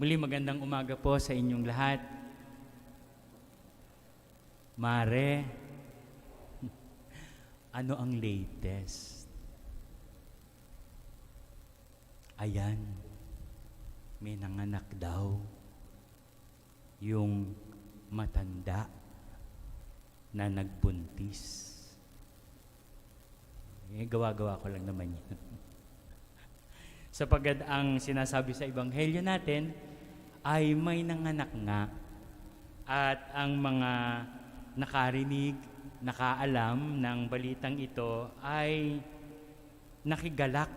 Muli magandang umaga po sa inyong lahat. Mare, ano ang latest? Ayan, may nanganak daw. Yung matanda na nagbuntis. Gawa-gawa ko lang naman yan. Sapagkat ang sinasabi sa Ebanghelyo natin ay may nanganak nga at ang mga nakarinig, nakaalam ng balitang ito ay nakigalak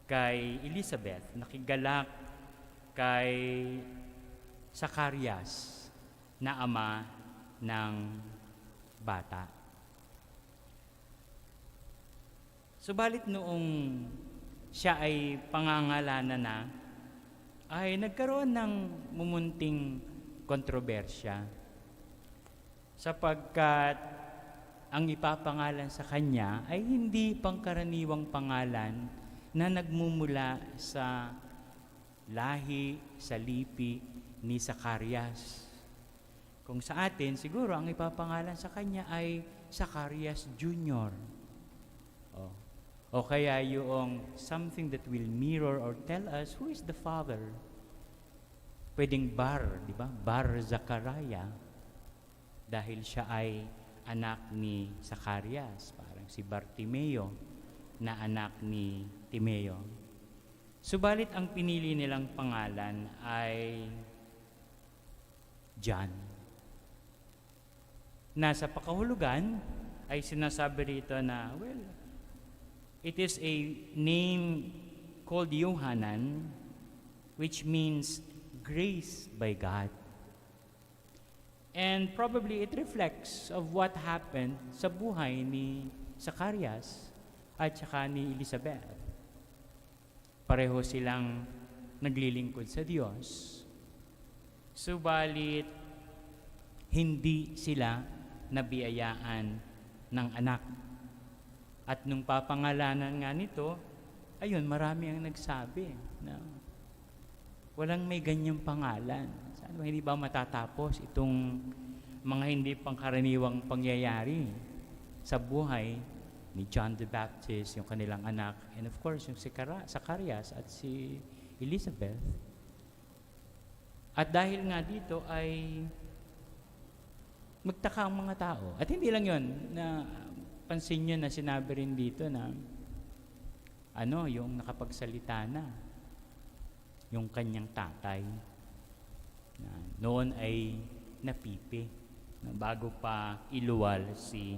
kay Elizabeth, nakigalak kay Zacarias na ama ng bata. Subalit noong siya ay pangangalanan na, ay nagkaroon ng mumunting kontrobersya. Sapagkat ang ipapangalan sa kanya ay hindi pangkaraniwang pangalan na nagmumula sa lahi, sa lipi ni Zacarias. Kung sa atin, siguro ang ipapangalan sa kanya ay Zacarias Jr. O kaya yung something that will mirror or tell us who is the father. Pwedeng Bar, di ba? Bar Zachariah. Dahil siya ay anak ni Zacarias. Parang si Bartimeo na anak ni Timeo. Subalit ang pinili nilang pangalan ay John. Nasa pakahulugan ay sinasabi rito na, it is a name called Yohanan, which means grace by God. And probably it reflects of what happened sa buhay ni Zacarias at saka ni Elizabeth. Pareho silang naglilingkod sa Diyos. Subalit, hindi sila nabiyayaan ng anak. At nung papangalanan nga nito, ayun, marami ang nagsabi na walang may ganyang pangalan. Saan ba hindi ba matatapos itong mga hindi pangkaraniwang pangyayari sa buhay ni John the Baptist, yung kanilang anak, and of course, yung si Zacarias at si Elizabeth. At dahil nga dito ay magtaka ang mga tao. At hindi lang yun, na pansin nyo na sinabi rin dito na yung nakapagsalita na yung kanyang tatay na noon ay napipi na bago pa iluwal si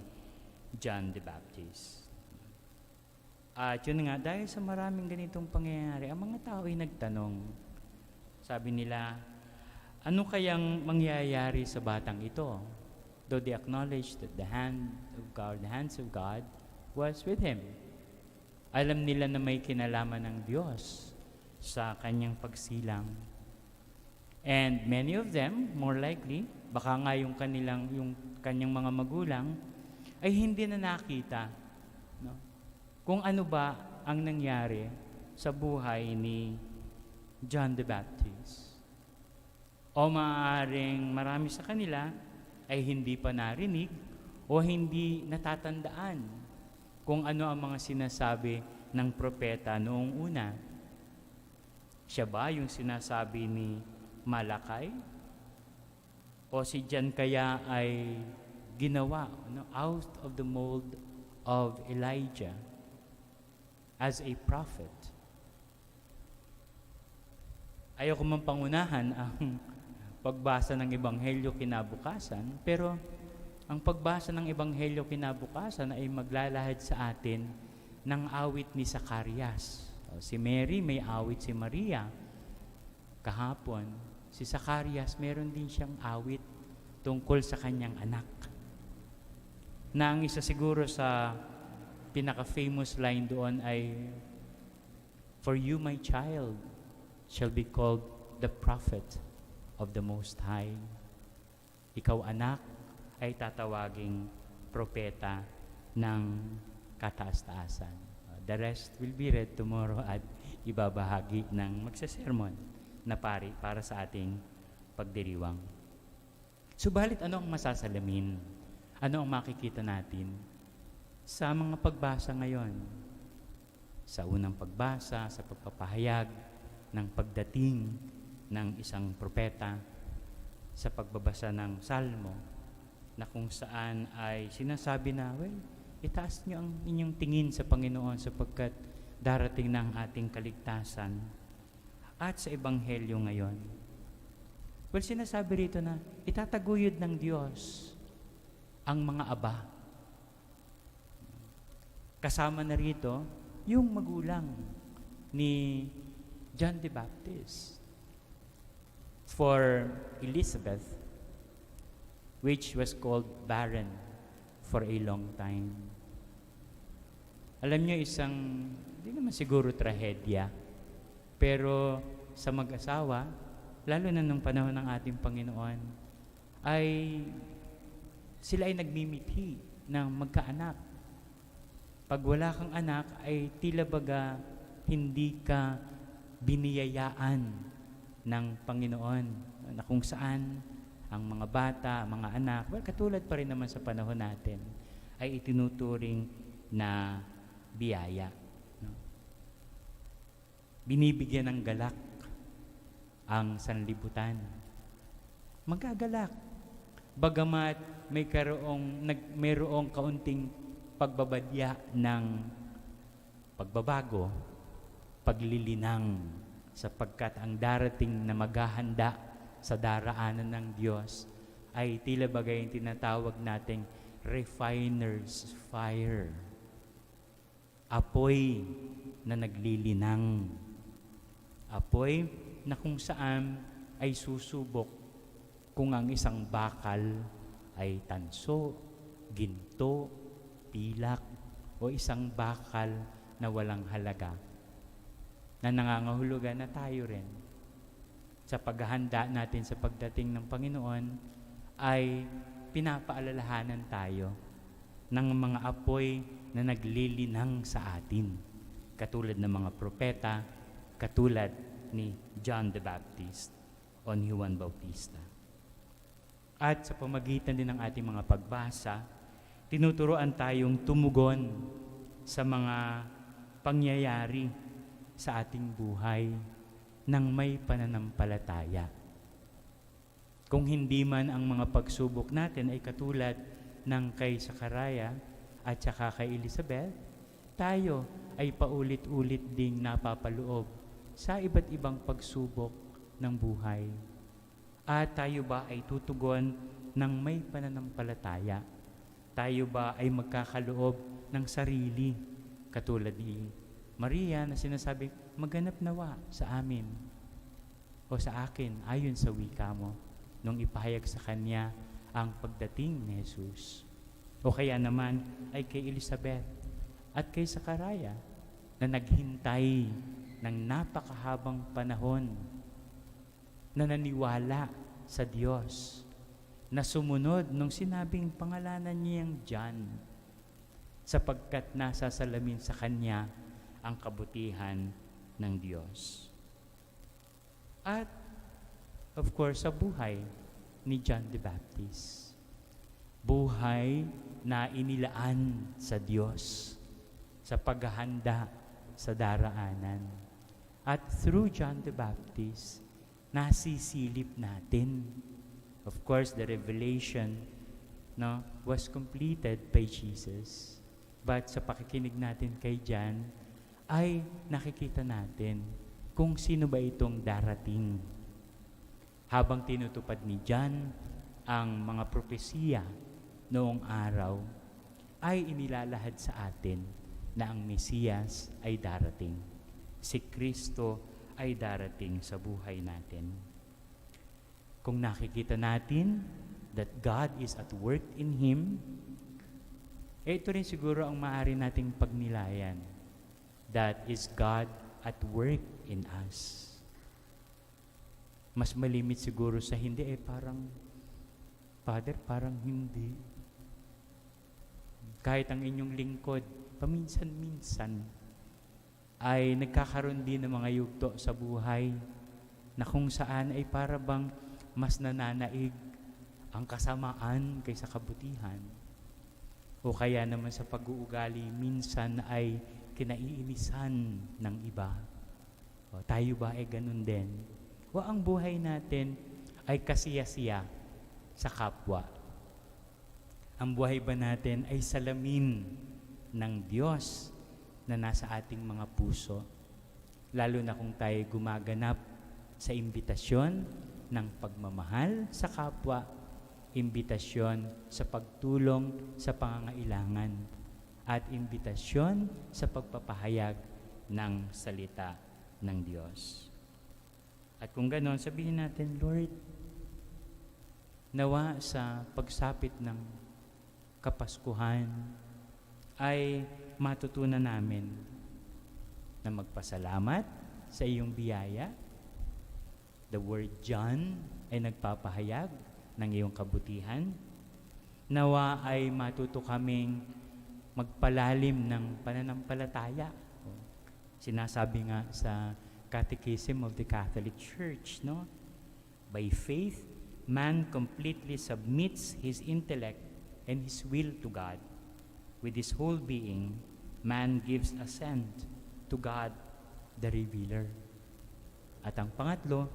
John the Baptist. At yun nga, dahil sa maraming ganitong pangyayari, ang mga tao ay nagtanong. Sabi nila, ano kayang mangyayari sa batang ito? Though they acknowledged that the hands of God was with him. Alam nila na may kinalaman ng Diyos sa kanyang pagsilang. And many of them, more likely, baka nga yung kanyang mga magulang, ay hindi na nakita kung ano ba ang nangyari sa buhay ni John the Baptist. O maaaring marami sa kanila ay hindi pa narinig o hindi natatandaan kung ano ang mga sinasabi ng propeta noong una. Siya ba yung sinasabi ni Malakay? O si John kaya ay ginawa out of the mold of Elijah as a prophet? Ayoko man pangunahan ang pagbasa ng Ebanghelyo kinabukasan, pero ang pagbasa ng Ebanghelyo kinabukasan ay maglalahad sa atin ng awit ni Zacarias. Si Mary, may awit si Maria. Kahapon, si Zacarias, meron din siyang awit tungkol sa kanyang anak. Na ang isa siguro sa pinaka-famous line doon ay, "For you, my child, shall be called the prophet of the Most High." Ikaw, anak, ay tatawaging propeta ng kataas-taasan. The rest will be read tomorrow at ibabahagi ng magsasermon na pari para sa ating pagdiriwang. Subalit ano ang masasalamin? Ano ang makikita natin sa mga pagbasa ngayon? Sa unang pagbasa, sa pagpapahayag ng pagdating ng isang propeta, sa pagbabasa ng Salmo, na kung saan ay sinasabi na, itaas niyo ang inyong tingin sa Panginoon sapagkat darating na ang ating kaligtasan. At sa Ebanghelyo ngayon, sinasabi rito na itataguyod ng Diyos ang mga aba. Kasama na rito yung magulang ni John the Baptist. For Elizabeth, which was called barren for a long time. Alam niyo, hindi naman siguro trahedya, pero sa mag-asawa, lalo na nung panahon ng ating Panginoon, sila ay nagmimithi ng magkaanak. Pag wala kang anak, ay tila baga hindi ka biniyayaan ng Panginoon, na kung saan ang mga bata, mga anak, katulad pa rin naman sa panahon natin, ay itinuturing na biyaya. No? Binibigyan ng galak ang sanlibutan. Magagalak. Bagamat mayroong kaunting pagbabadya ng pagbabago, paglilinang, sapagkat ang darating na maghahanda sa daraanan ng Diyos ay tila bagay yung tinatawag nating refiner's fire. Apoy na naglilinang. Apoy na kung saan ay susubok kung ang isang bakal ay tanso, ginto, pilak, o isang bakal na walang halaga, na nangangahulugan na tayo rin sa paghahanda natin sa pagdating ng Panginoon ay pinapaalalahanan tayo ng mga apoy na naglilinang sa atin, katulad ng mga propeta, katulad ni John the Baptist o ni Juan Bautista. At sa pamagitan din ng ating mga pagbasa, tinuturoan tayong tumugon sa mga pangyayari sa ating buhay ng may pananampalataya. Kung hindi man ang mga pagsubok natin ay katulad ng kay Sakaraya at saka kay Elizabeth, tayo ay paulit-ulit ding napapaloob sa iba't ibang pagsubok ng buhay. At tayo ba ay tutugon ng may pananampalataya? Tayo ba ay magkakaloob ng sarili? Katulad ni Maria na sinasabi, maganap nawa sa amin o sa akin ayon sa wika mo, nung ipahayag sa kanya ang pagdating ni Jesus. O kaya naman ay kay Elizabeth at kay Sakaraya na naghintay ng napakahabang panahon, na naniwala sa Diyos, na sumunod nung sinabing pangalanan niyang John, sapagkat nasasalamin sa kanya ang kabutihan ng Diyos. At of course, sa buhay ni John the Baptist, buhay na inilaan sa Diyos sa paghahanda sa daraanan. At through John the Baptist, nasisilip natin. Of course, the revelation was completed by Jesus. But sa pakikinig natin kay John, ay nakikita natin kung sino ba itong darating. Habang tinutupad ni John ang mga propesiya noong araw, ay inilalahad sa atin na ang Mesiyas ay darating. Si Kristo ay darating sa buhay natin. Kung nakikita natin that God is at work in Him, ito rin siguro ang maaari nating pagnilayan. That is God at work in us. Mas malimit siguro sa hindi, parang, Father, parang hindi. Kahit ang inyong lingkod, paminsan-minsan, ay nagkakaroon din ng mga yugto sa buhay na kung saan ay para bang mas nananaig ang kasamaan kaysa kabutihan. O kaya naman sa pag-uugali, minsan ay kinaiinisan ng iba. O, tayo ba ay ganun din? O ang buhay natin ay kasiya-siya sa kapwa? Ang buhay ba natin ay salamin ng Diyos na nasa ating mga puso? Lalo na kung tayo gumaganap sa imbitasyon ng pagmamahal sa kapwa, imbitasyon sa pagtulong sa pangangailangan, at imbitasyon sa pagpapahayag ng salita ng Diyos. At kung ganon, sabihin natin, Lord, nawa sa pagsapit ng Kapaskuhan ay matutunan namin na magpasalamat sa iyong biyaya. The word John ay nagpapahayag ng iyong kabutihan. Nawa ay matuto kaming magpalalim ng pananampalataya. Sinasabi nga sa Catechism of the Catholic Church, no? By faith, man completely submits his intellect and his will to God. With his whole being, man gives assent to God, the Revealer. At ang pangatlo,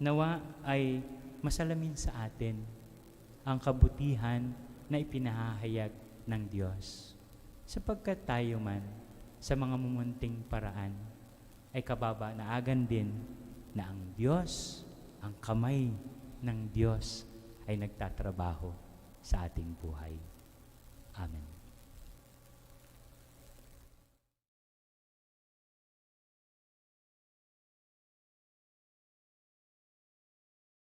nawa ay masalamin sa atin ang kabutihan na ipinahahayag ng Diyos. Sapagkat tayo man, sa mga mumunting paraan, ay kababanaagan din na ang Diyos, ang kamay ng Diyos ay nagtatrabaho sa ating buhay. Amen.